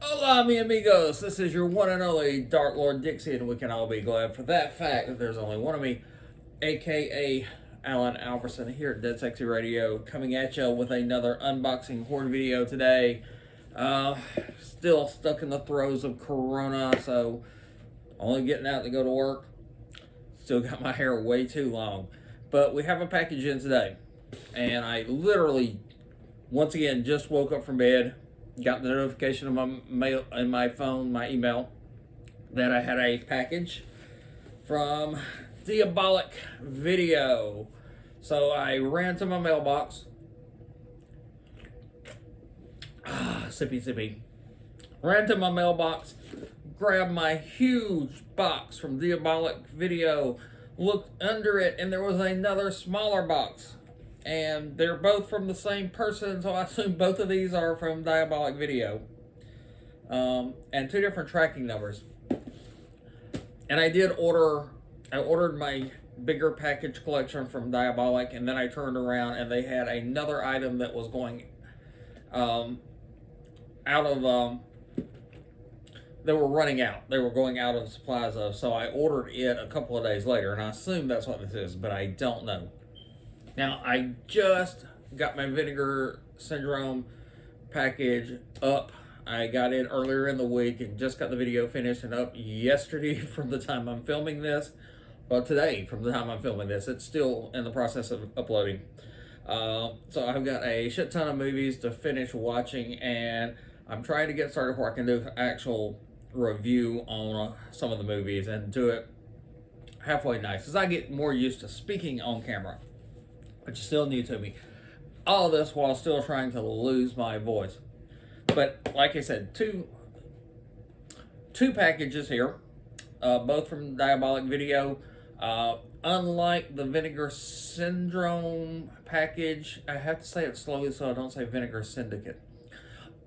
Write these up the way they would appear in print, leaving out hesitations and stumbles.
Hola, mi amigos. This is your one and only Dark Lord Dixie, and we can all be glad for that fact that there's only one of me, aka Alan Alverson, here at Dead Sexy Radio, coming at you with another unboxing horde video today. Still stuck in the throes of Corona, so only getting out to go to work. Still got my hair way too long. But we have a package in today, and I literally, once again, just woke up from bed. Got the notification of my mail in my phone, my email, that I had a package from Diabolikdvd. So I ran to my mailbox. Sippy. Ran to my mailbox, grabbed my huge box from Diabolikdvd, looked under it, and there was another smaller box. And they're both from the same person, so I assume both of these are from Diabolikdvd. And two different tracking numbers. And I ordered my bigger package collection from Diabolik, and then I turned around and they had another item that was going they were running out. They were going out of supplies of, so I ordered it a couple of days later, and I assume that's what this is, but I don't know. Now, I just got my Vinegar Syndrome package up. I got it earlier in the week and just got the video finished and up yesterday from the time I'm filming this. Well, today from the time I'm filming this. It's still in the process of uploading. So I've got a shit ton of movies to finish watching, and I'm trying to get started where I can do an actual review on some of the movies and do it halfway nice, as I get more used to speaking on camera, which is still new to me. All this while still trying to lose my voice. But like I said, two packages here, both from Diabolikdvd. Unlike the Vinegar Syndrome package, I have to say it slowly so I don't say Vinegar Syndicate.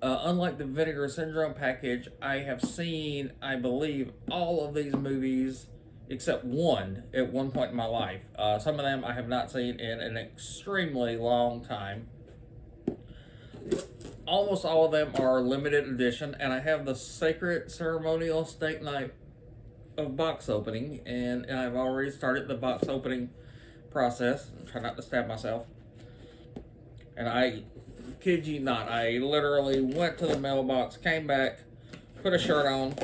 Unlike the Vinegar Syndrome package, I have seen, I believe, all of these movies except one at one point in my life. Some of them I have not seen in an extremely long time. Almost all of them are limited edition, and I have the Sacred Ceremonial Steak Knife of box opening, and I've already started the box opening process. Try not to stab myself. And I kid you not, I literally went to the mailbox, came back, put a shirt on.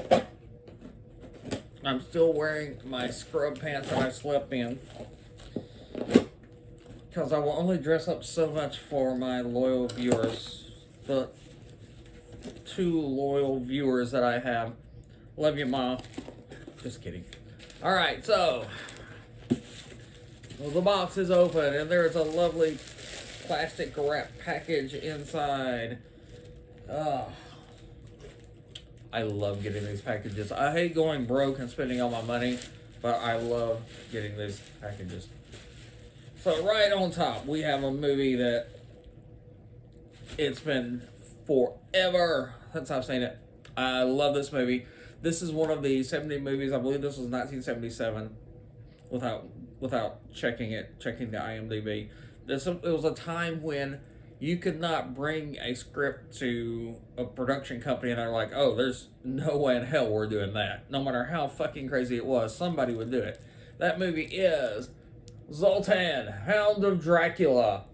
I'm still wearing my scrub pants that I slept in, because I will only dress up so much for my loyal viewers. The 2 loyal viewers that I have. Love you, Mom. Just kidding. Alright, so the box is open, and there's a lovely plastic wrap package inside. I love getting these packages. I hate going broke and spending all my money, but I love getting these packages. So right on top, we have a movie that it's been forever since I've seen it. I love this movie. This is one of the 70 movies. I believe this was 1977, without checking the IMDb. It was a time when you could not bring a script to a production company and they're like, oh, there's no way in hell we're doing that. No matter how fucking crazy it was, somebody would do it. That movie is Zoltan, Hound of Dracula.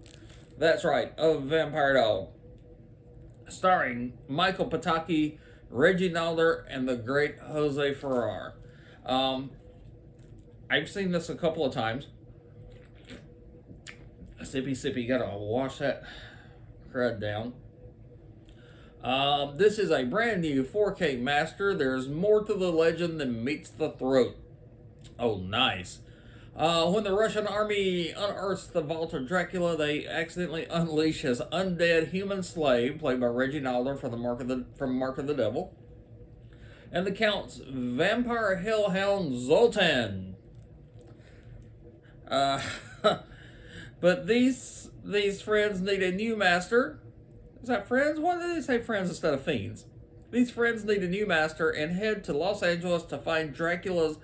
That's right, a vampire dog. Starring Michael Pataki, Reggie Nalder, and the great Jose Ferrer. I've seen this a couple of times. Sippy, gotta wash that crud down. This is a brand new 4K master. There's more to the legend than meets the throat. Oh, nice. When the Russian army unearths the vault of Dracula, they accidentally unleash his undead human slave, played by Reggie Nalder from Mark of the Devil, and the Count's vampire hellhound Zoltan. But these friends need a new master. Is that friends? Why did they say friends instead of fiends? These friends need a new master and head to Los Angeles to find Dracula's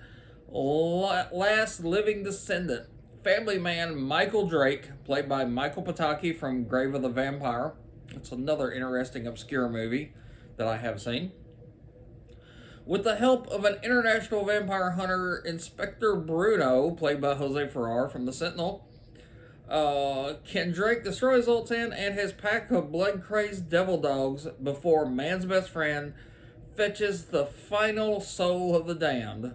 last living descendant, family man Michael Drake, played by Michael Pataki from Grave of the Vampire. It's another interesting, obscure movie that I have seen. With the help of an international vampire hunter, Inspector Bruno, played by Jose Ferrer from The Sentinel, can Drake destroy Zoltan and his pack of blood-crazed devil dogs before man's best friend fetches the final soul of the damned.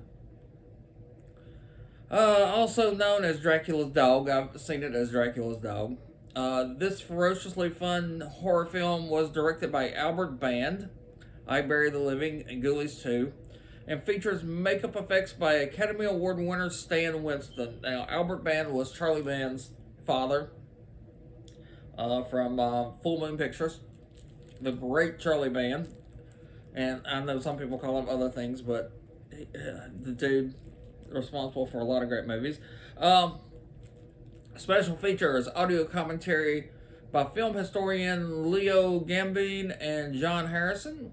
Also known as Dracula's Dog, I've seen it as Dracula's Dog. This ferociously fun horror film was directed by Albert Band, I Bury the Living, and Ghoulies 2, and features makeup effects by Academy Award winner Stan Winston. Now, Albert Band was Charlie Band's father from Full Moon Pictures, the great Charlie Band, and I know some people call him other things, but the dude responsible for a lot of great movies. Special features, audio commentary by film historian Leo Gambine and John Harrison,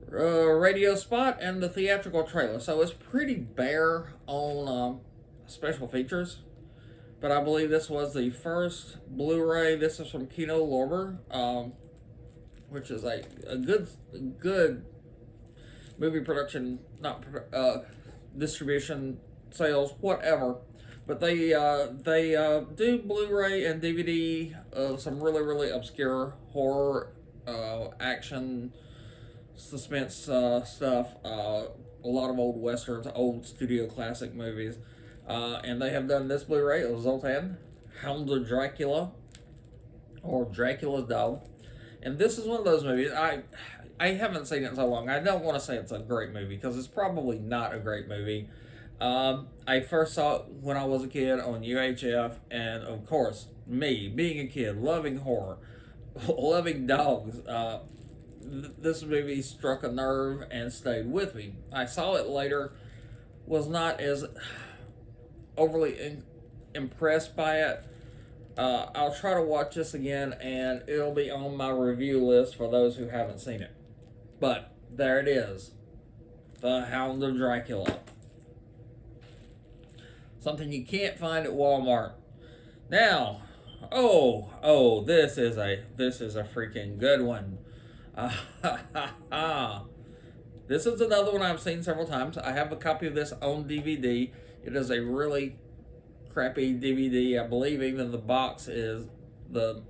radio spot, and the theatrical trailer. So it's pretty bare on special features, but I believe this was the first Blu-ray. This is from Kino Lorber, which is a good movie production, not distribution, sales, whatever. But they do Blu-ray and DVD of some really obscure horror, action, suspense stuff. A lot of old westerns, old studio classic movies, and they have done this Blu-ray of Zoltan, Hound of Dracula, or Dracula's Dog, and this is one of those movies I haven't seen it in so long. I don't want to say it's a great movie because it's probably not a great movie. I first saw it when I was a kid on UHF, and of course, me being a kid, loving horror, loving dogs, this movie struck a nerve and stayed with me. I saw it later, was not as overly impressed by it. I'll try to watch this again, and it'll be on my review list for those who haven't seen it. But there it is, The Hound of Dracula. Something you can't find at Walmart. Now, this is a freaking good one. This is another one I've seen several times. I have a copy of this on DVD. It is a really crappy DVD. I believe even the box is the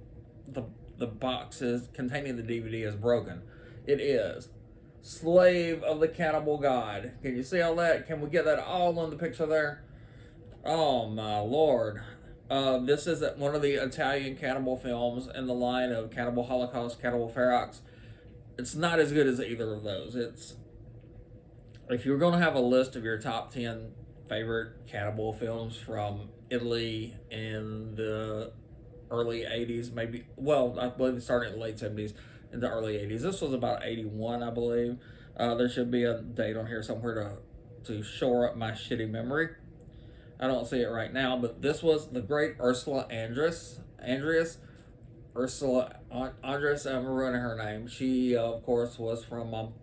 box is containing the DVD is broken. It is Slave of the Cannibal God. Can you see all that? Can we get that all in the picture there? Oh my lord. This is one of the Italian cannibal films in the line of Cannibal Holocaust, Cannibal Ferox. It's not as good as either of those. If you're going to have a list of your top 10 favorite cannibal films from Italy in the early 80s, maybe, well, I believe it started in the late 70s, in the early 80s. This was about 81, I believe. There should be a date on here somewhere to shore up my shitty memory. I don't see it right now, but this was the great Ursula Andress. Ursula Andress, I'm ruining her name. She, of course, was from,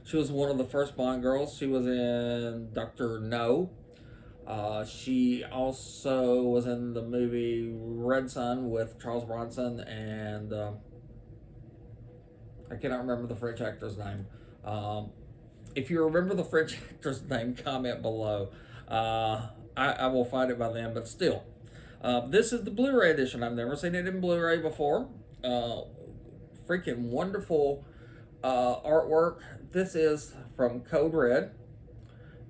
she was one of the first Bond girls. She was in Dr. No. She also was in the movie Red Sun with Charles Bronson, and I cannot remember the French actor's name. If you remember the French actor's name, comment below. I will find it by then, but still. This is the Blu-ray edition. I've never seen it in Blu-ray before. Freaking wonderful artwork. This is from Code Red.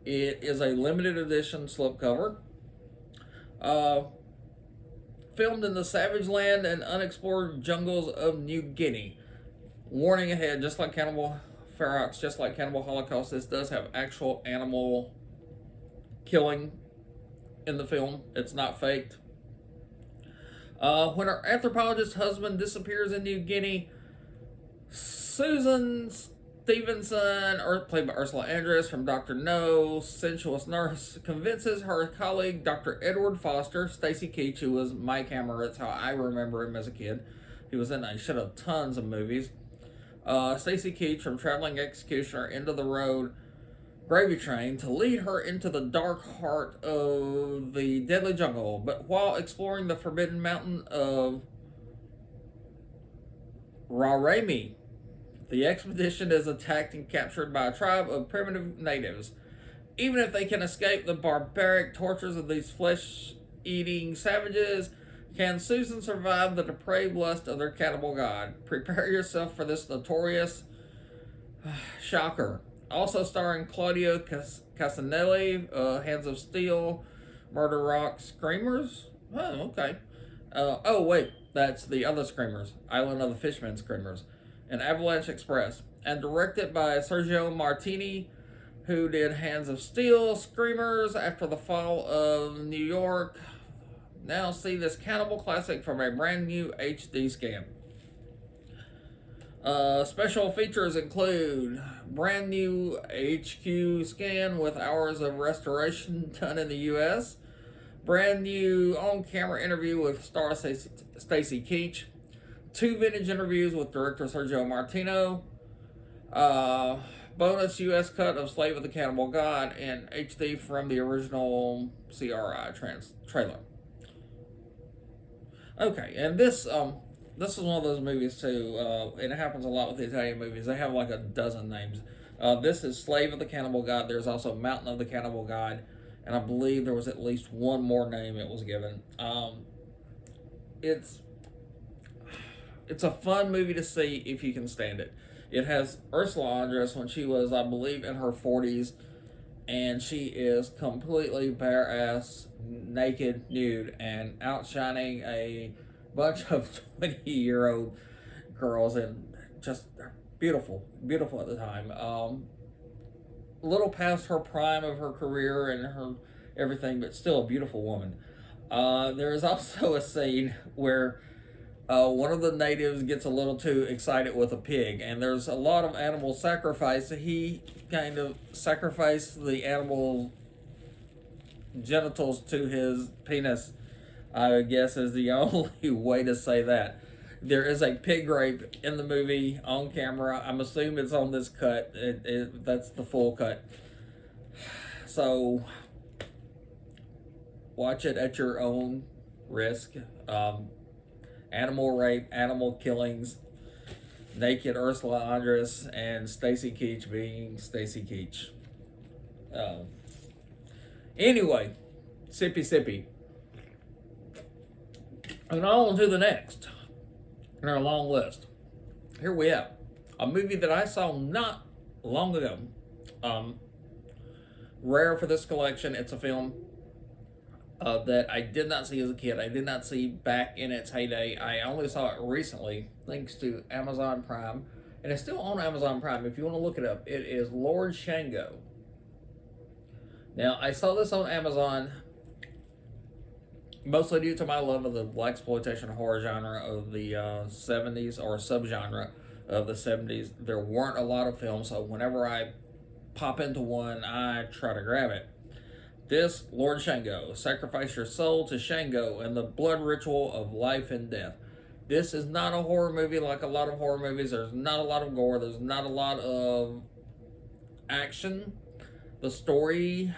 It is a limited edition slipcover. Filmed in the savage land and unexplored jungles of New Guinea. Warning ahead, just like Cannibal Ferox, just like Cannibal Holocaust, this does have actual animal killing in the film. It's not faked. When her anthropologist husband disappears in New Guinea, Susan Stevenson, played by Ursula Andress from Dr. No, sensuous nurse, convinces her colleague Dr. Edward Foster, Stacy Keach, who was Mike Hammer. That's how I remember him as a kid. He was in a shit of tons of movies. Stacy Keach from Traveling Executioner, End of the Road, Gravy Train, to lead her into the dark heart of the deadly jungle. But while exploring the forbidden mountain of Raimi, The expedition is attacked and captured by a tribe of primitive natives. Even if they can escape the barbaric tortures of these flesh-eating savages, can Susan survive the depraved lust of their cannibal god? Prepare yourself for this notorious shocker. Also starring Claudio Casanelli, Hands of Steel, Murder Rock, Screamers. Oh, okay. Oh, wait, that's the other Screamers. Island of the Fishermen Screamers. And Avalanche Express. And directed by Sergio Martini, who did Hands of Steel, Screamers, After the Fall of New York. Now see this cannibal classic from a brand new HD scan. Special features include brand new HQ scan with hours of restoration done in the US, brand new on-camera interview with star Stacy Keach, 2 vintage interviews with director Sergio Martino, bonus US cut of Slave of the Cannibal God, and HD from the original CRI trailer. Okay, and this is one of those movies too, and it happens a lot with the Italian movies. They have like a dozen names. This is Slave of the Cannibal God. There's also Mountain of the Cannibal God, and I believe there was at least one more name it was given. It's a fun movie to see if you can stand it. It has Ursula Andress when she was, I believe, in her 40s, and she is completely bare-ass, naked, nude, and outshining a bunch of 20-year-old girls, and just beautiful at the time. A little past her prime of her career and her everything, but still a beautiful woman. There is also a scene where one of the natives gets a little too excited with a pig, and there's a lot of animal sacrifice. He kind of sacrificed the animal genitals to his penis, I guess is the only way to say that. There is a pig rape in the movie on camera. I'm assuming it's on this cut. That's the full cut. So watch it at your own risk. Animal rape, animal killings, naked Ursula Andress, and Stacy Keach being Stacy Keach. Anyway, sippy. And on to the next in our long list. Here we have a movie that I saw not long ago. Rare for this collection. It's a film that I did not see as a kid. I did not see back in its heyday. I only saw it recently, thanks to Amazon Prime. And it's still on Amazon Prime if you want to look it up. It is Lord Shango. Now, I saw this on Amazon mostly due to my love of the blaxploitation horror genre of the 70s, or subgenre of the 70s. There weren't a lot of films, so whenever I pop into one, I try to grab it. This, Lord Shango, sacrifice your soul to Shango in the blood ritual of life and death. This is not a horror movie like a lot of horror movies. There's not a lot of gore. There's not a lot of action. The story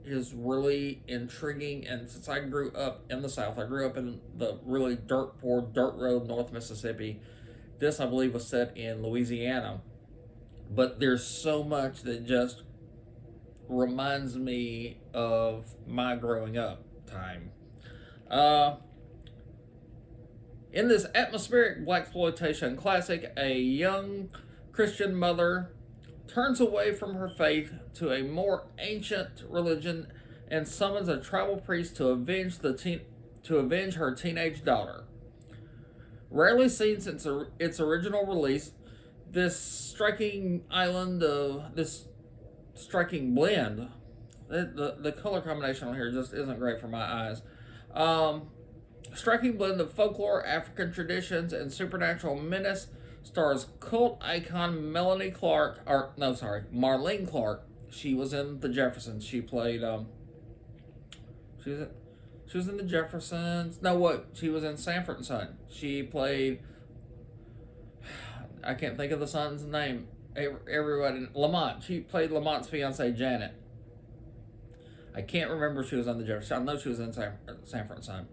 is really intriguing, and since I grew up in the South, I grew up in the really poor dirt road North Mississippi. This, I believe, was set in Louisiana. But there's so much that just reminds me of my growing up time. In this atmospheric blaxploitation classic, a young Christian mother turns away from her faith to a more ancient religion and summons a tribal priest to avenge her teenage daughter. Rarely seen since its original release, this striking blend, the color combination on here just isn't great for my eyes. Striking blend of folklore, African traditions, and supernatural menace stars cult icon Marlene Clark. She was in The Jeffersons. She played, she was in The Jeffersons. No, what? She was in Sanford and Son. She played, I can't think of the son's name. Everybody, Lamont. She played Lamont's fiancee, Janet. I can't remember if she was on The Jeffersons. I know she was in Sanford and Son.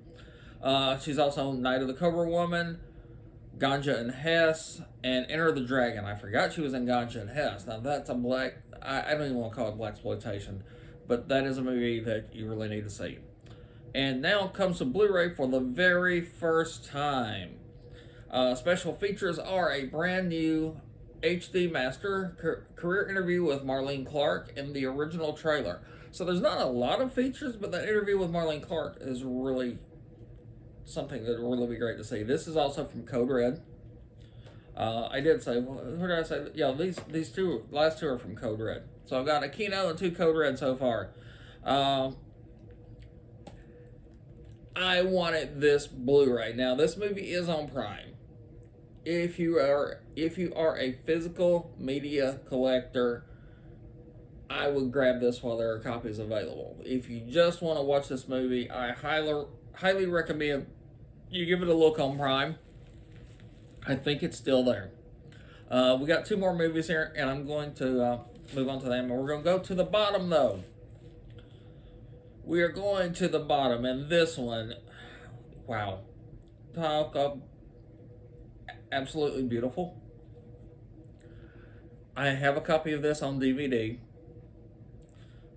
She's also Night of the Cobra Woman, Ganja and Hess, and Enter the Dragon. I forgot she was in Ganja and Hess. Now that's a black, I don't even want to call it blaxploitation, but that is a movie that you really need to see. And now comes to Blu-ray for the very first time. Special features are a brand new HD master, career interview with Marlene Clark, and the original trailer. So there's not a lot of features, but that interview with Marlene Clark is really something that will really be great to see. This is also from Code Red. I did say, who did I say? Yeah, these two, last two are from Code Red. So I've got a Kino and two Code Red so far. I wanted this Blu-ray. Now this movie is on Prime. If you are a physical media collector, I would grab this while there are copies available. If you just want to watch this movie, I highly recommend you give it a look on Prime. I think it's still there. We got two more movies here, and I'm going to move on to them. And we're going to go to the bottom, though. We are going to the bottom, and this one, wow. Talk of absolutely beautiful. I have a copy of this on DVD.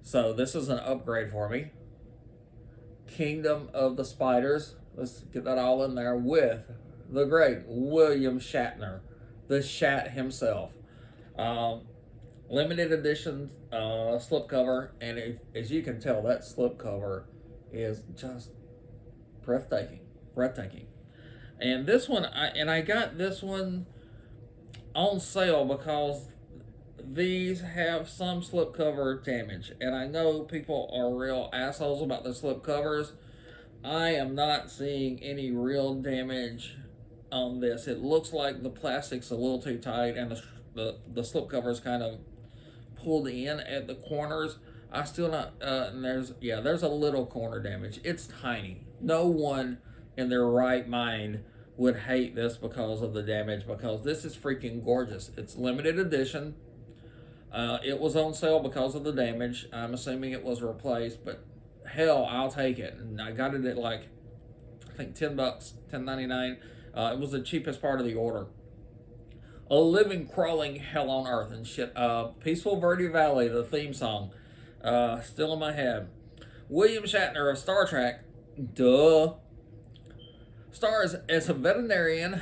So this is an upgrade for me. Kingdom of the Spiders. Let's get that all in there with the great William Shatner, the Shat himself. Limited edition slipcover, and as you can tell, that slipcover is just breathtaking. And this one, I got this one on sale because these have some slipcover damage, and I know people are real assholes about the slipcovers. I am not seeing any real damage on this. It looks like the plastic's a little too tight, and the slipcover is kind of pulled in at the corners. I still not, and there's a little corner damage. It's tiny. No one in their right mind would hate this because of the damage, because this is freaking gorgeous. It's limited edition. It was on sale because of the damage. I'm assuming it was replaced, but hell, I'll take it. And I got it at like, I think $10, $10.99. It was the cheapest part of the order. A living, crawling hell on earth and shit. Peaceful Verde Valley, the theme song, still in my head. William Shatner of Star Trek, duh, stars as veterinarian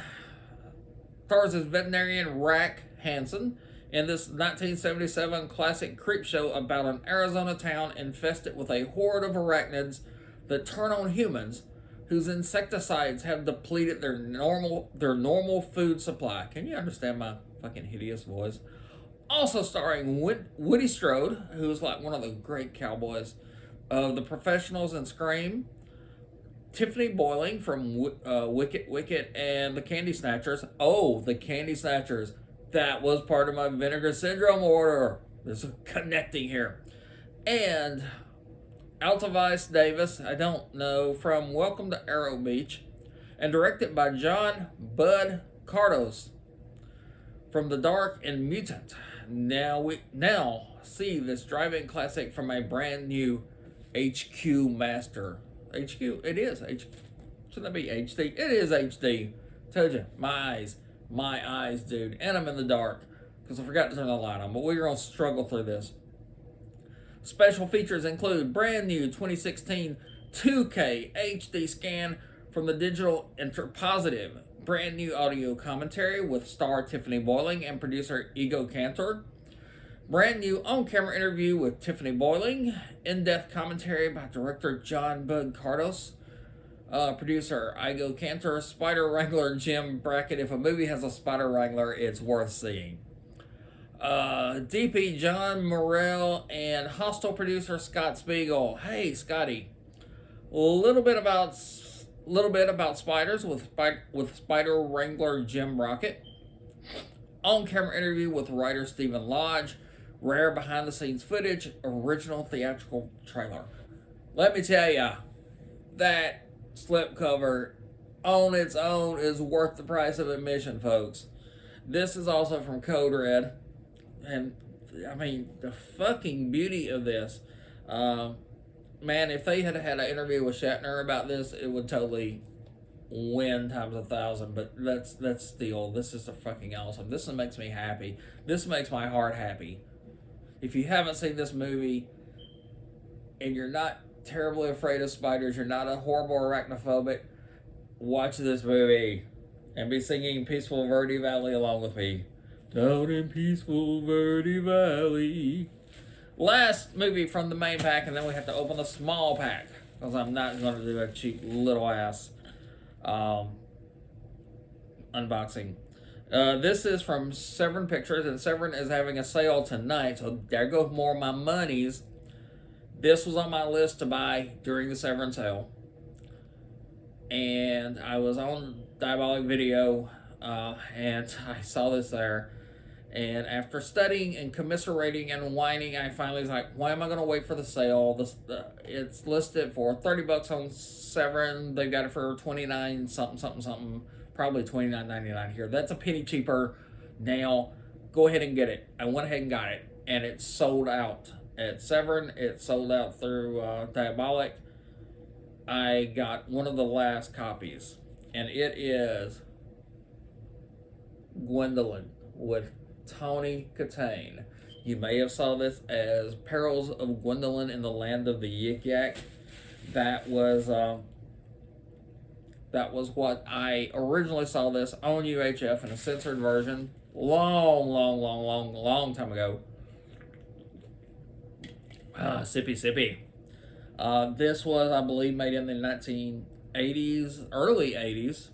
Rack Hansen in this 1977 classic creep show about an Arizona town infested with a horde of arachnids that turn on humans, whose insecticides have depleted their normal food supply. Can you understand my fucking hideous voice? Also starring Woody Strode, who's like one of the great cowboys of The Professionals and Scream. Tiffany Boyling from Wicket and The Candy Snatchers. Oh, The Candy Snatchers. That was part of my Vinegar Syndrome order. There's a connecting here. And Altavice Davis, I don't know, from Welcome to Arrow Beach, and directed by John Bud Cardos from The Dark and Mutant. Now see this drive-in classic from a brand new HQ master. HQ, it is shouldn't that be HD? It is HD. Told you, my eyes, dude. And I'm in the dark because I forgot to turn the light on, but we're gonna struggle through this. Special features include brand new 2016 2K HD scan from the Digital Interpositive, brand new audio commentary with star Tiffany Boyling and producer Ego Cantor, brand new on-camera interview with Tiffany Boyling, in-depth commentary by director John Bud Cardos, producer Ego Cantor, Spider Wrangler Jim Brackett. If a movie has a Spider Wrangler, it's worth seeing. DP John Morrell and Hostel producer Scott Spiegel. Hey Scotty, a little bit about spiders with Spider Wrangler Jim Brockett. On-camera interview with writer Stephen Lodge. Rare behind-the-scenes footage. Original theatrical trailer. Let me tell ya, that slipcover on its own is worth the price of admission, folks. This is also from Code Red. And I mean, the fucking beauty of this, man, if they had an interview with Shatner about this, it would totally win times 1,000, but that's still, this is fucking awesome. This one makes me happy. This makes my heart happy. If you haven't seen this movie and you're not terribly afraid of spiders, you're not a horrible arachnophobic, watch this movie and be singing Peaceful Verde Valley along with me. Down in Peaceful Verde Valley. Last movie from the main pack, and then we have to open the small pack because I'm not going to do a cheap little ass unboxing. This is from Severin Pictures, and Severin is having a sale tonight, so there goes more of my monies. This was on my list to buy during the Severin sale, and I was on Diabolik video, and I saw this there, and after studying and commiserating and whining, I finally was like, why am I going to wait for the sale? It's listed for $30 on Severin. They've got it for $29 something, probably $29.99 here. That's a penny cheaper. Now, go ahead and get it. I went ahead and got it, and it's sold out at Severin. It's sold out through Diabolik. I got one of the last copies, and it is Gwendolyn with Tawny Kitaen. You may have saw this as Perils of Gwendolyn in the Land of the Yik Yak. That was what I originally saw this on UHF in a censored version long time ago. Sippy. This was, I believe, made in the 1980s, early 80s.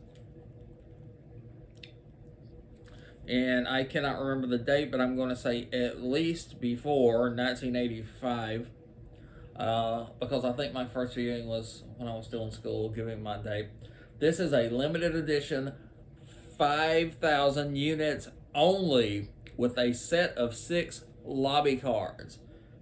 And I cannot remember the date, but I'm going to say at least before 1985. Because I think my first viewing was when I was still in school, giving my date. This is a limited edition, 5,000 units only, with a set of 6 lobby cards.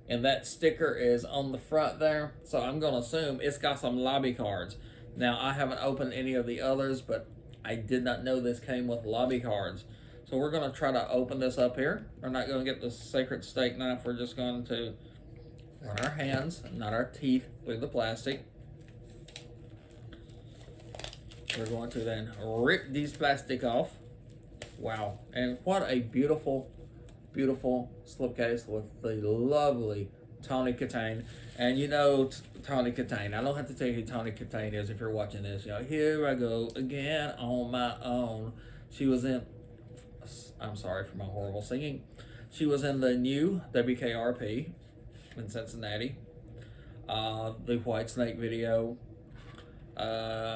And that sticker is on the front there, so I'm going to assume it's got some lobby cards. Now, I haven't opened any of the others, but I did not know this came with lobby cards. So we're going to try to open this up here. We're not going to get the sacred steak knife. We're just going to run our hands, not our teeth, through the plastic. We're going to then rip these plastic off. Wow. And what a beautiful slipcase with the lovely Tawny Kitaen. And you know Tawny Kitaen. I don't have to tell you who Tawny Kitaen is if you're watching this. You know, here I go again on my own. She was in, I'm sorry for my horrible singing. She was in the new WKRP in Cincinnati. The White Snake video.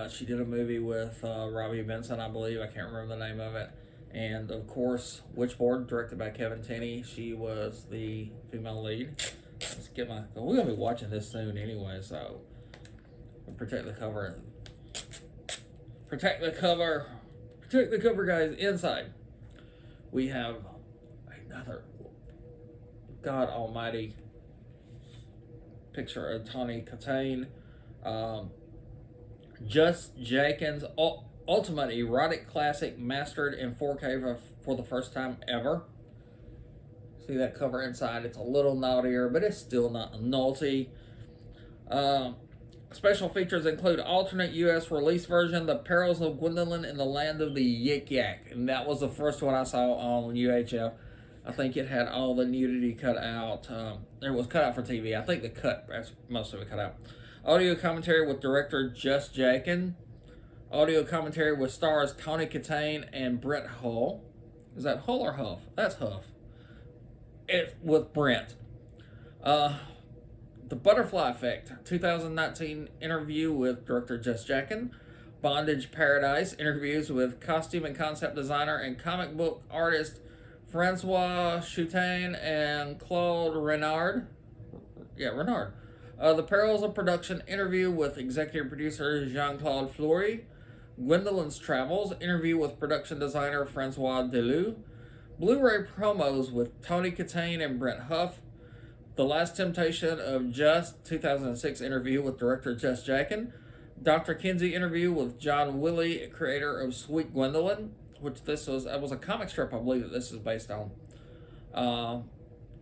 She did a movie with Robbie Benson, I believe. I can't remember the name of it. And of course, Witchboard, directed by Kevin Tenney. She was the female lead. Let's get my. We're gonna be watching this soon anyway, so protect the cover. Protect the cover. Protect the cover, guys. Inside, we have another God Almighty picture of Tawny Kitaen. Just Jenkins' ultimate erotic classic, mastered in 4K for the first time ever. See that cover inside? It's a little naughtier, but it's still not naughty. Special features include alternate U.S. release version, The Perils of Gwendolyn in the Land of the Yik Yak. And that was the first one I saw on UHF. I think it had all the nudity cut out. It was cut out for TV. I think the cut, most of it cut out. Audio commentary with director Just Jakin. Audio commentary with stars Tawny Kitaen and Brent Hull. Is that Hull or Huff? That's Huff. With Brent. The Butterfly Effect, 2019 interview with director Just Jakin. Bondage Paradise, interviews with costume and concept designer and comic book artist Francois Choutain and Claude Renard. Yeah, Renard. The Perils of Production, interview with executive producer Jean-Claude Fleury. Gwendolyn's Travels, interview with production designer Francois Delou. Blu-ray promos with Tawny Kitaen and Brent Huff. The Last Temptation of Just, 2006 interview with director Just Jakin. Dr. Kinsey interview with John Willie, creator of Sweet Gwendolyn, which it was a comic strip, I believe, that this is based on.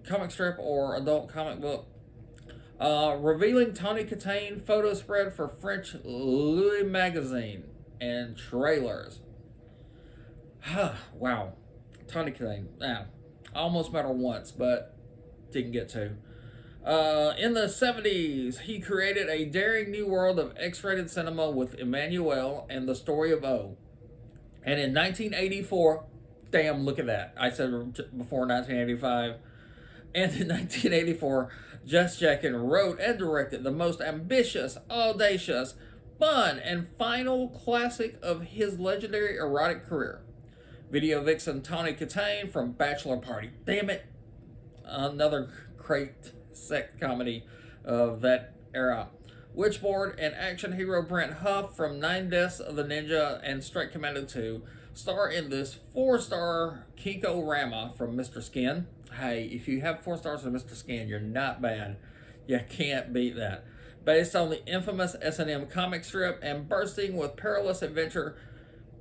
Comic strip or adult comic book. Revealing Tawny Kitaen photo spread for French Louis magazine. and trailers. Wow. Tony Kane. I almost met her once, but didn't get to. In the 70s, he created a daring new world of X-rated cinema with Emmanuel and the Story of O. And in 1984, damn, look at that. I said before 1985. And in 1984, Jess Jackson wrote and directed the most ambitious, audacious, fun, and final classic of his legendary erotic career. Video vixen Tawny Kitaen from Bachelor Party. Damn it. Another great sex comedy of that era. Witchboard and action hero Brent Huff from 9 Deaths of the Ninja and Strike Commando 2 star in this 4-star Kiko-rama from Mr. Skin. Hey, if you have 4 stars from Mr. Skin, you're not bad. You can't beat that. Based on the infamous S&M comic strip and bursting with perilous adventure,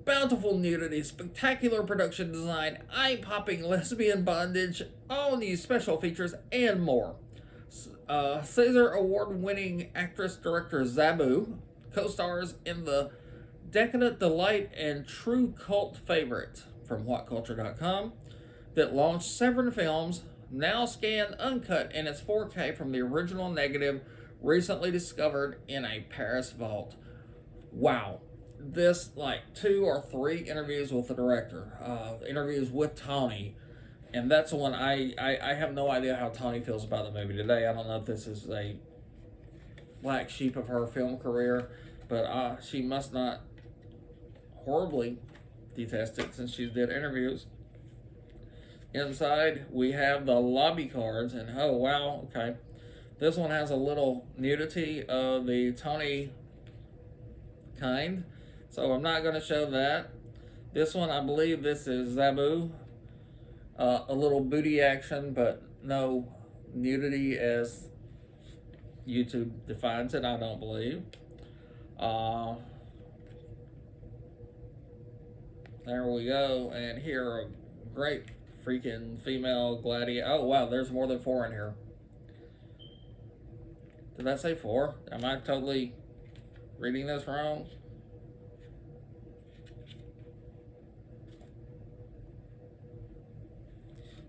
bountiful nudity, spectacular production design, eye-popping lesbian bondage, all new special features, and more. Caesar Award-winning actress-director Zabu co-stars in the decadent delight and true cult favorite from WhatCulture.com that launched 7 films, now scanned uncut in its 4K from the original negative, recently discovered in a Paris vault. Wow. This, 2 or 3 interviews with the director, interviews with Tawny, and that's the one I have no idea how Tawny feels about the movie today. I don't know if this is a black sheep of her film career, but she must not horribly detest it since she did interviews. Inside, we have the lobby cards, and oh wow, okay. This one has a little nudity of the Tawny kind, so I'm not going to show that. This one, I believe this is Zabu. A little booty action, but no nudity as YouTube defines it, I don't believe. There we go, and here a great freaking female gladiator. Oh wow, there's more than 4 in here. Did I say 4? Am I totally reading this wrong?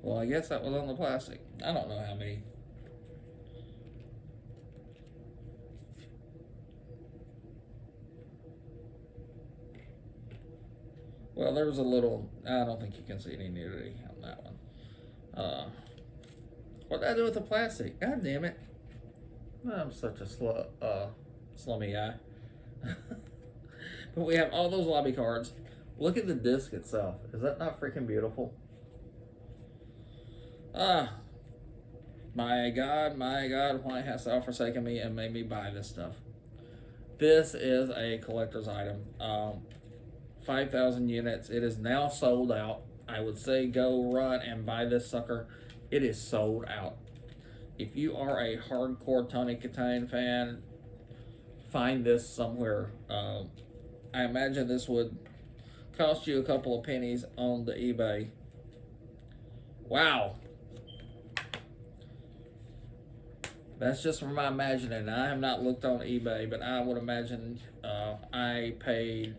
Well, I guess that was on the plastic. I don't know how many. Well, there was a little, I don't think you can see any nudity on that one. What did I do with the plastic? God damn it. I'm such a slummy guy. But we have all those lobby cards. Look at the disc itself. Is that not freaking beautiful? My God, why hast thou forsaken me and made me buy this stuff? This is a collector's item. 5,000 units. It is now sold out. I would say go run and buy this sucker. It is sold out. If you are a hardcore Tawny Kitaen fan, find this somewhere. I imagine this would cost you a couple of pennies on the eBay. Wow. That's just from my imagining. I have not looked on eBay, but I would imagine I paid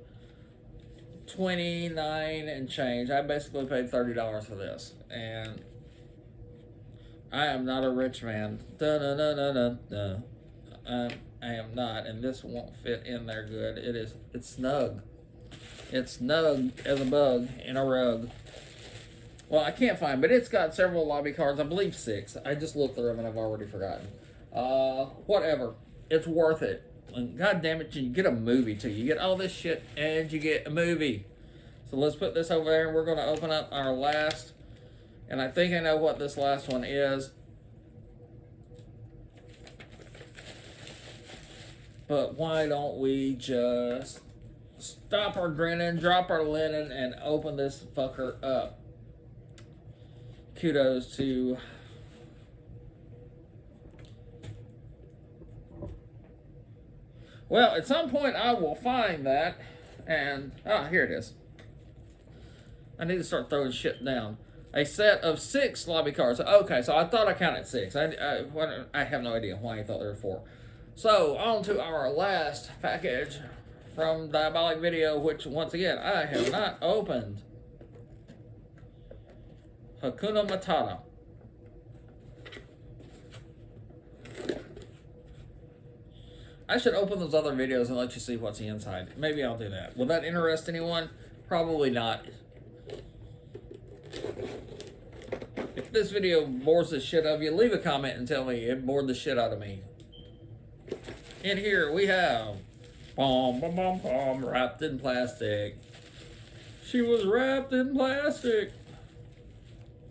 $29 and change. I basically paid $30 for this, and I am not a rich man. I am not, and this won't fit in there good. It's snug. It's snug as a bug in a rug. Well, I can't find, but it's got several lobby cards. I believe 6. I just looked through them and I've already forgotten. Whatever. It's worth it. And God damn it, you get a movie too. You get all this shit and you get a movie. So let's put this over there and we're going to open up our last. And I think I know what this last one is. But why don't we just stop our grinning, drop our linen, and open this fucker up. Kudos to well, at some point I will find that, and here it is. I need to start throwing shit down. A set of 6 lobby cards. Okay, so I thought I counted 6. I have no idea why I thought there were 4. So on to our last package from Diabolikdvd, which once again I have not opened. Hakuna Matata. I should open those other videos and let you see what's inside. Maybe I'll do that. Will that interest anyone? Probably not. If this video bores the shit out of you, leave a comment and tell me it bored the shit out of me. In here we have wrapped in plastic. She was wrapped in plastic.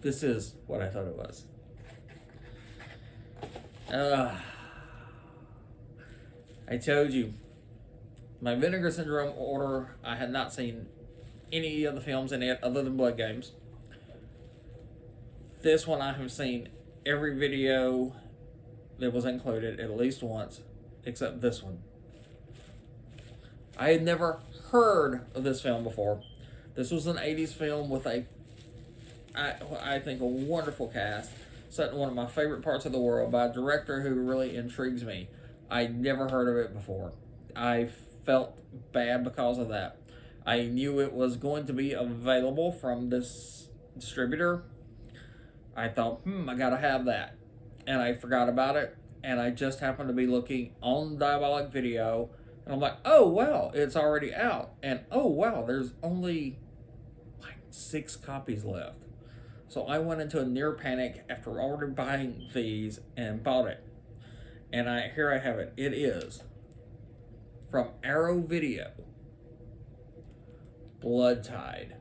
This is what I thought it was. I told you, my Vinegar Syndrome order, I had not seen any of the films in it other than Blood Games. This one I have seen every video that was included at least once, except this one. I had never heard of this film before. This was an 80s film with I think a wonderful cast, set in one of my favorite parts of the world by a director who really intrigues me. I never heard of it before. I felt bad because of that. I knew it was going to be available from this distributor. I thought, I gotta have that. And I forgot about it. And I just happened to be looking on Diabolikdvd. And I'm like, oh, wow, it's already out. And oh, wow, there's only like 6 copies left. So I went into a near panic after already buying these and bought it. And here I have it. It is from Arrow Video. Blood Tide.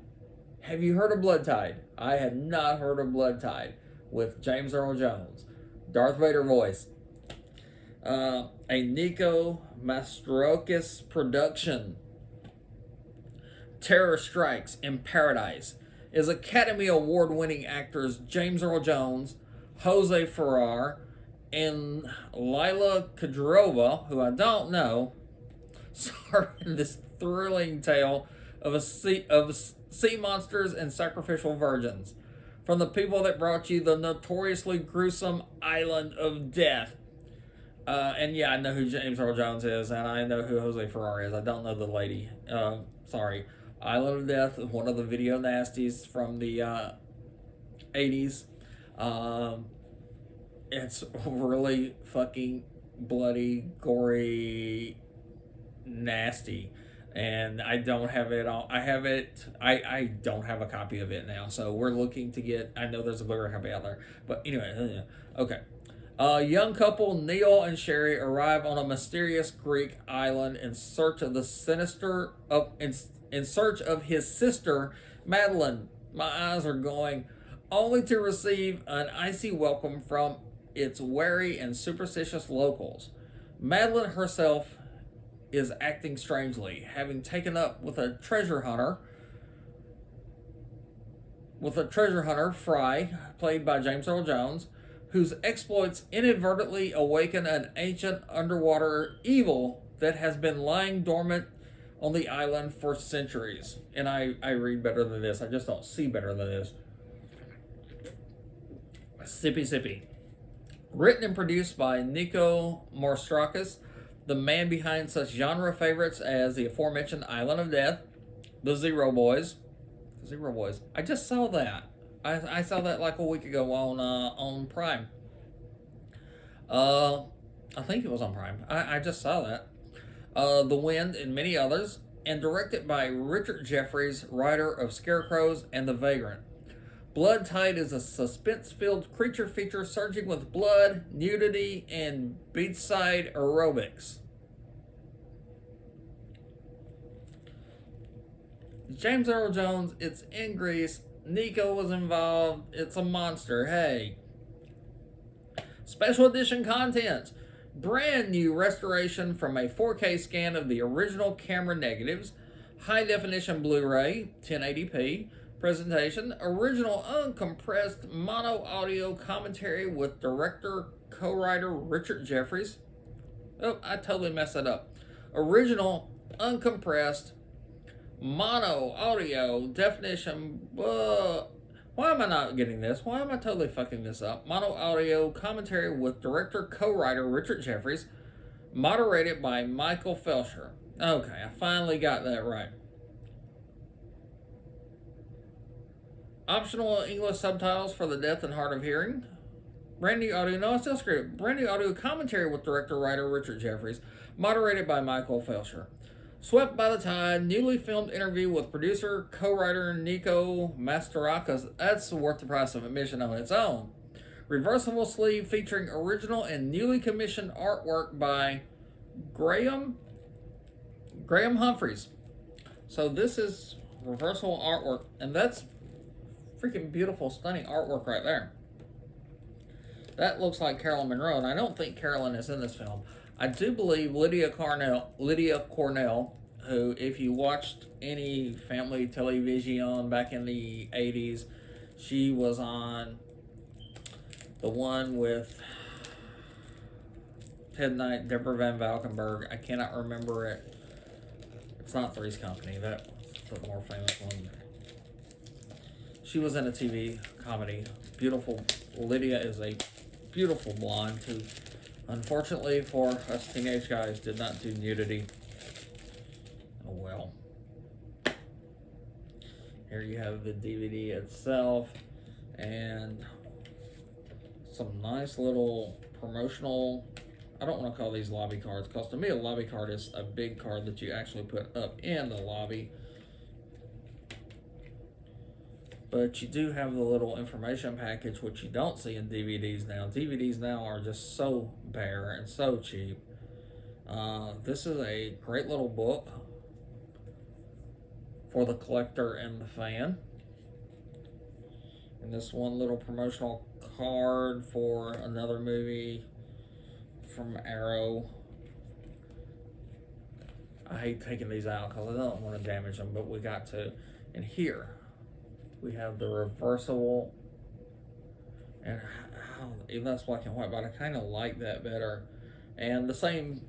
Have you heard of Blood Tide? I had not heard of Blood Tide, with James Earl Jones, Darth Vader voice. A Nico Mastrokis production. Terror Strikes in Paradise is Academy Award winning actors James Earl Jones, Jose Ferrer, and Lila Kudrova, who I don't know, star in this thrilling tale of sea monsters and sacrificial virgins from the people that brought you the notoriously gruesome Island of Death. And yeah, I know who James Earl Jones is, and I know who Jose Ferrer is. I don't know the lady. Sorry. Island of Death is one of the video nasties from the 80s. It's really fucking bloody, gory, nasty. And I don't have it all. I have it. I don't have a copy of it now. So we're looking to get. I know there's a Blu-ray copy out there. But anyway, okay. A young couple, Neil and Sherry, arrive on a mysterious Greek island in search of in search of his sister, Madeline. My eyes are going, only to receive an icy welcome from its wary and superstitious locals. Madeline herself is acting strangely, having taken up with a treasure hunter, Fry, played by James Earl Jones, whose exploits inadvertently awaken an ancient underwater evil that has been lying dormant on the island for centuries. And I read better than this. I just don't see better than this. Sippy. Written and produced by Nico Mastrokis, the man behind such genre favorites as the aforementioned Island of Death, The Zero Boys. I just saw that. I saw that like a week ago on Prime. I think it was on Prime. I just saw that. The Wind and many others, and directed by Richard Jeffries, writer of Scarecrows and The Vagrant. Blood Tide is a suspense-filled creature feature surging with blood, nudity, and beachside aerobics. James Earl Jones, it's in Greece. Nico was involved. It's a monster. Hey. Special edition contents. Brand new restoration from a 4K scan of the original camera negatives. High definition Blu-ray, 1080p. Presentation. Original uncompressed mono audio commentary with director, co-writer Richard Jeffries. Oh, I totally messed that up. Original uncompressed mono audio definition. Why am I not getting this? Why am I totally fucking this up? Mono audio commentary with director, co-writer Richard Jeffries, moderated by Michael Felsher. Okay, I finally got that right. Optional English subtitles for the deaf and hard of hearing. Brand new audio, no, it's still scripted. Brand new audio commentary with director-writer Richard Jeffries, moderated by Michael Felsher. Swept by the Tide, newly filmed interview with producer, co-writer Nico Mastorakis. That's worth the price of admission on its own. Reversible sleeve featuring original and newly commissioned artwork by Graham Humphreys. So this is reversible artwork, and that's freaking beautiful, stunning artwork right there. That looks like Carolyn Monroe, and I don't think Carolyn is in this film. I do believe Lydia Cornell, who, if you watched any family television back in the 80s, she was on the one with Ted Knight, Deborah Van Valkenburg. I cannot remember it. It's not Three's Company. That's the more famous one. She was in a TV comedy. Beautiful. Lydia is a beautiful blonde who, unfortunately for us teenage guys, did not do nudity. Oh well. Here you have the DVD itself and some nice little promotional, I don't want to call these lobby cards, because to me a lobby card is a big card that you actually put up in the lobby. But you do have the little information package, which you don't see in DVDs now. DVDs now are just so bare and so cheap. This is a great little book for the collector and the fan. And this one little promotional card for another movie from Arrow. I hate taking these out because I don't want to damage them, but we got to. And here we have the reversible, and even that's black and white, but I kind of like that better. And the same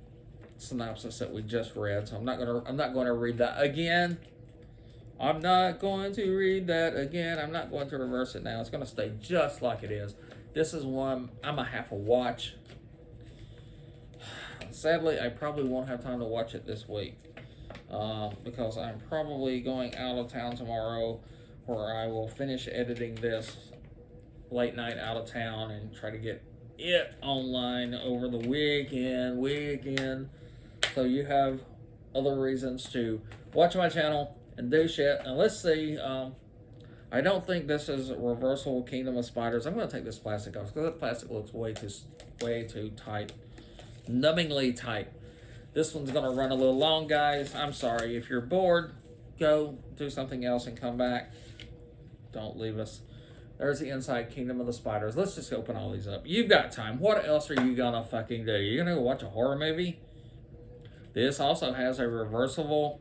synopsis that we just read, so I'm not going to read that again. I'm not going to read that again. I'm not going to reverse it now. It's going to stay just like it is. This is one I'm going to have to watch. Sadly, I probably won't have time to watch it this week because I'm probably going out of town tomorrow, where I will finish editing this late night out of town and try to get it online over the weekend. So you have other reasons to watch my channel and do shit. And let's see, I don't think this is reversible Kingdom of Spiders. I'm going to take this plastic off because that plastic looks way too tight. Numbingly tight. This one's going to run a little long, guys. I'm sorry. If you're bored, go do something else and come back. Don't leave us. There's the inside Kingdom of the Spiders. Let's just open all these up. You've got time. What else are you gonna fucking do? You're gonna go watch a horror movie? This also has a reversible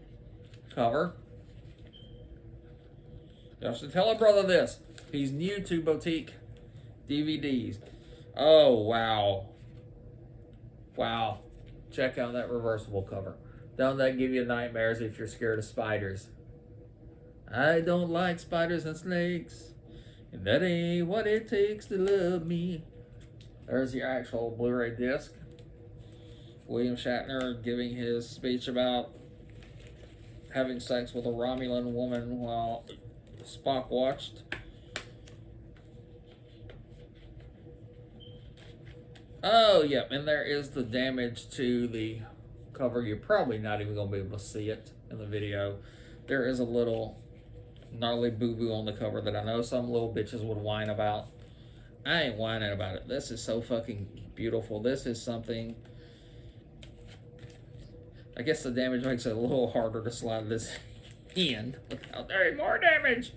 cover. You should tell a brother this. He's new to boutique DVDs. Oh, wow. Wow. Check out that reversible cover. Don't that give you nightmares if you're scared of spiders? I don't like spiders and snakes, and that ain't what it takes to love me. There's your actual Blu-ray disc. William Shatner giving his speech about having sex with a Romulan woman while Spock watched. Oh, yep, and there is the damage to the cover. You're probably not even going to be able to see it in the video. There is a little gnarly boo-boo on the cover that I know some little bitches would whine about. I ain't whining about it. This is so fucking beautiful. This is something. I guess the damage makes it a little harder to slide this in without any more damage.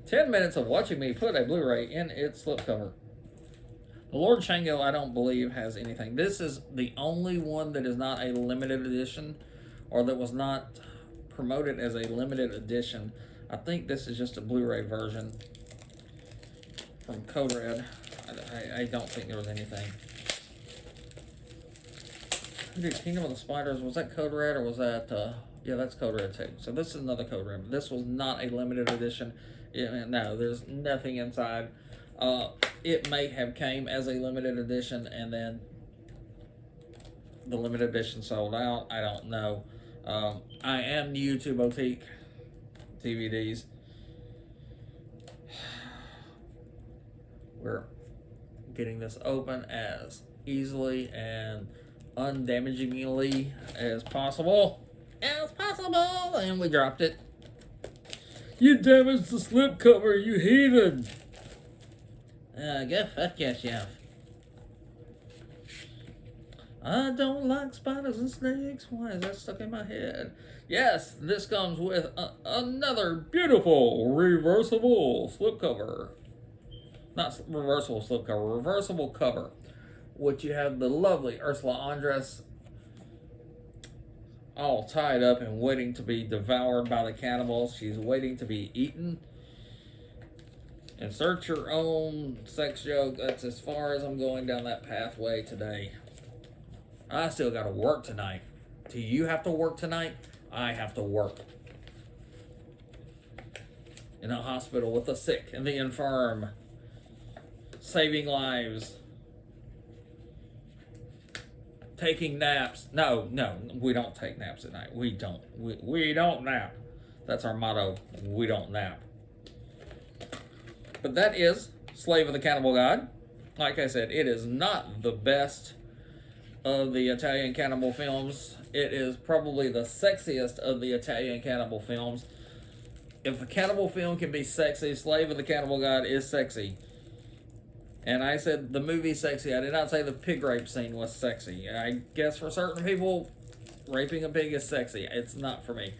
"10 minutes of watching me put a Blu-ray in its slipcover." The Lord Shango, I don't believe, has anything. This is the only one that is not a limited edition, or that was not promoted as a limited edition. I think this is just a Blu-ray version from Code Red. I don't think there was anything. Dude, Kingdom of the Spiders, was that Code Red or was that, yeah, that's Code Red too. So this is another Code Red. This was not a limited edition. Yeah, no, there's nothing inside. It may have came as a limited edition and then the limited edition sold out. I don't know. I am new to boutique DVDs. We're getting this open as easily and undamagingly as possible. And we dropped it. You damaged the slipcover, you heathen! Go fuck yourself. I don't like spiders and snakes. Why is that stuck in my head? Yes, this comes with another beautiful reversible slipcover. Not reversible slipcover, reversible cover. Which you have the lovely Ursula Andress all tied up and waiting to be devoured by the cannibals. She's waiting to be eaten. Insert your own sex joke. That's as far as I'm going down that pathway today. I still got to work tonight. Do you have to work tonight? I have to work. In a hospital with the sick and the infirm. Saving lives. Taking naps. No, we don't take naps at night. We don't. We don't nap. That's our motto. We don't nap. But that is Slave of the Cannibal God. Like I said, it is not the best of the Italian cannibal films. It is probably the sexiest of the Italian cannibal films. If a cannibal film can be sexy, Slave of the Cannibal God is sexy. And I said the movie's sexy. I did not say the pig rape scene was sexy. I guess for certain people, raping a pig is sexy. It's not for me.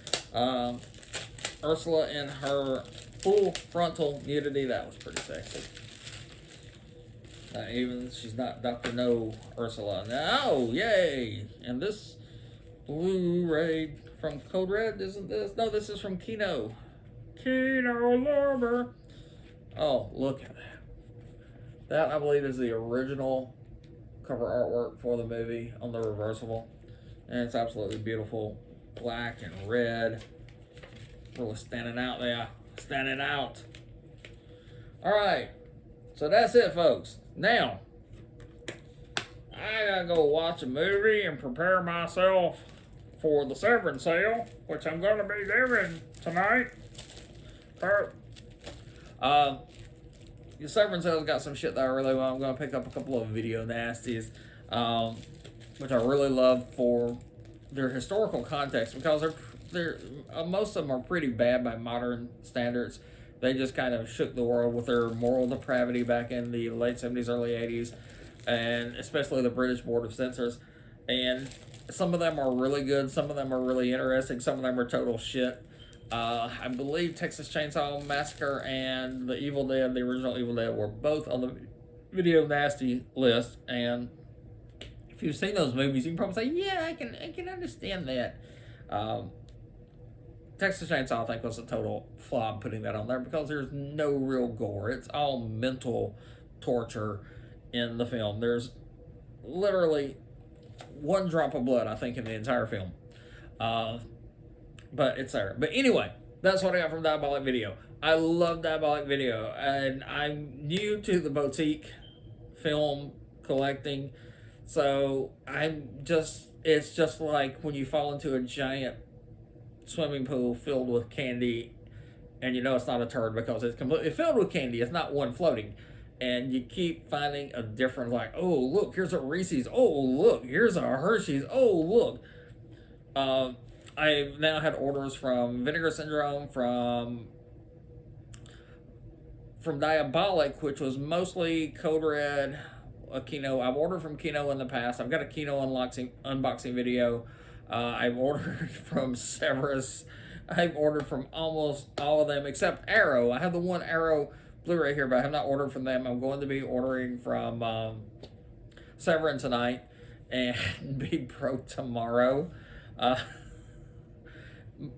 Ursula in her full frontal nudity, that was pretty sexy. Even she's not Dr. No Ursula. No, yay! And this Blu-ray from Code Red, isn't this? No, this is from Kino. Kino Lorber. Oh, look at that. That, I believe, is the original cover artwork for the movie on the reversible. And it's absolutely beautiful. Black and red. Really standing out there. Standing out. Alright. So that's it, folks. Now, I gotta go watch a movie and prepare myself for the Severance sale, which I'm gonna be doing tonight. The Severance sale's got some shit that I really want. I'm gonna pick up a couple of video nasties, which I really love for their historical context, because they're most of them are pretty bad by modern standards. They just kind of shook the world with their moral depravity back in the late 70s, early 80s, and especially the British Board of Censors. And some of them are really good, some of them are really interesting, some of them are total shit. I believe Texas Chainsaw Massacre and the Evil Dead, the original Evil Dead, were both on the video nasty list. And if you've seen those movies, you can probably say, yeah, I can understand that. Texas Chainsaw, I think, was a total flop putting that on there, because there's no real gore. It's all mental torture in the film. There's literally one drop of blood, I think, in the entire film. But it's there. But anyway, that's what I got from Diabolik Video. I love Diabolik Video, and I'm new to the boutique film collecting, so it's just like when you fall into a giant swimming pool filled with candy, and you know it's not a turd because it's completely filled with candy. It's not one floating, and you keep finding a different, like, oh look, here's a Reese's. Oh look, here's a Hershey's. Oh look. I've now had orders from Vinegar Syndrome, from Diabolik, which was mostly Code Red, a Kino. I've ordered from Kino in the past. I've got a Kino unboxing video. I've ordered from Severus. I've ordered from almost all of them except Arrow. I have the one Arrow Blu-ray here, but I have not ordered from them. I'm going to be ordering from Severance tonight and be broke tomorrow.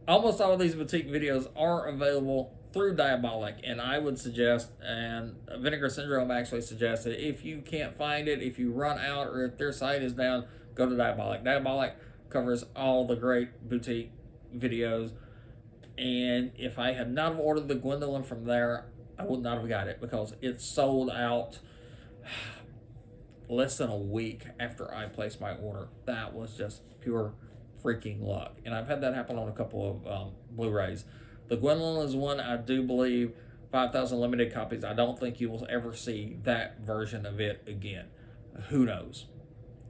Almost all of these boutique videos are available through Diabolik, and I would suggest, and Vinegar Syndrome actually suggested, if you can't find it, if you run out, or if their site is down, go to Diabolik. Diabolik covers all the great boutique videos, and if I had not ordered the Gwendolyn from there, I would not have got it because it sold out less than a week after I placed my order. That was just pure freaking luck. And I've had that happen on a couple of Blu-rays. The Gwendolyn is one, I do believe, 5,000 limited copies. I don't think you will ever see that version of it again. Who knows?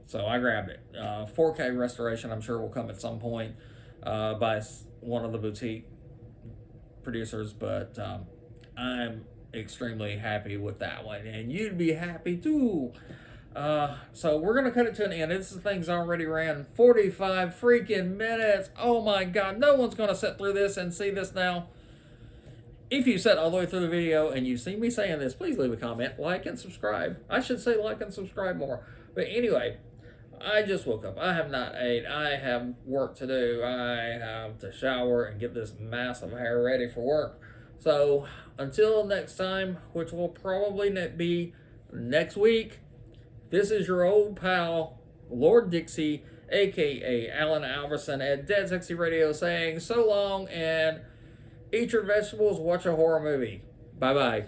So I grabbed it. 4K restoration, I'm sure, will come at some point by one of the boutique producers, but I'm extremely happy with that one, and you'd be happy too. So we're gonna cut it to an end. This thing's already ran 45 freaking minutes. Oh my god, no one's gonna sit through this and see this now. If you sat all the way through the video and you see me saying this, please leave a comment, like, and subscribe. I should say like and subscribe more. But anyway, I just woke up. I have not ate. I have work to do. I have to shower and get this mass of hair ready for work. So until next time, which will probably be next week, this is your old pal, Lord Dixie, aka Alan Alverson at Dead Sexy Radio, saying so long and eat your vegetables, watch a horror movie. Bye-bye.